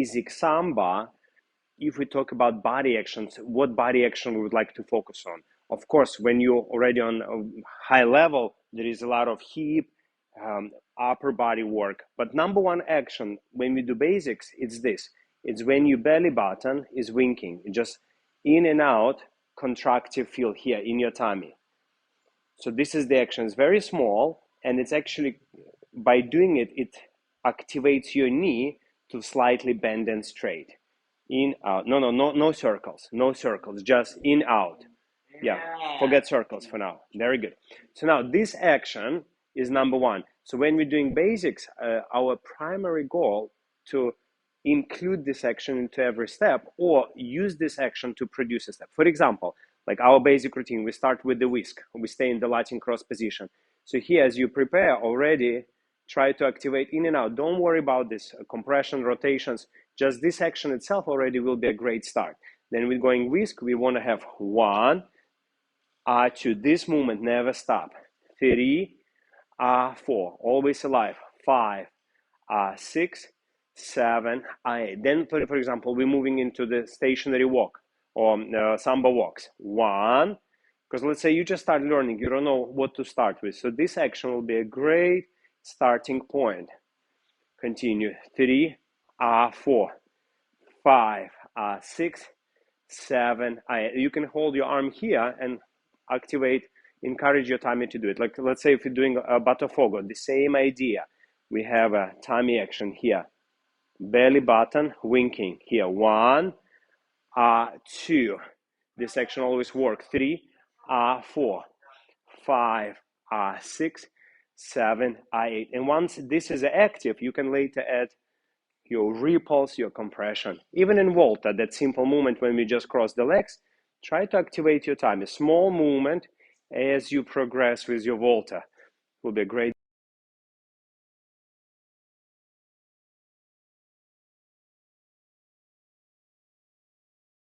basic Samba, if we talk about body actions, what body action we would like to focus on? Of course, when you're already on a high level, there is a lot of hip, upper body work. But number one action when we do basics, it's this. It's when your belly button is winking, just in and out, contractive feel here in your tummy. So this is the action. It's very small, and it's actually, by doing it, it activates your knee to slightly bend and straight. In, out. No circles. No circles. Just in, out. Yeah, forget circles for now. Very good. So now this action is number one. So when we're doing basics, our primary goal to include this action into every step or use this action to produce a step. For example, like our basic routine, we start with the whisk. We stay in the Latin cross position. So here, as you prepare already, try to activate in and out. Don't worry about this compression, rotations. Just this action itself already will be a great start. Then we're going whisk. We want to have 1, 2. This movement never stop. 3, 4. Always alive. 5, 6, 7, 8. Then, for example, we're moving into the stationary walk or Samba walks. 1, because let's say you just start learning, you don't know what to start with. So this action will be a great starting point. Continue. 3, 4, 5, 6, 7, 8. You can hold your arm here and activate, encourage your tummy to do it. Like, let's say if you're doing a batafogo, the same idea. We have a tummy action here. Belly button winking here. 1, 2. This action always works. 3, 4, 5, 6, 7, 8. And once this is active, you can later add your repulse, your compression. Even in Volta, that simple movement when we just cross the legs, try to activate your tummy. Small movement as you progress with your Volta will be a great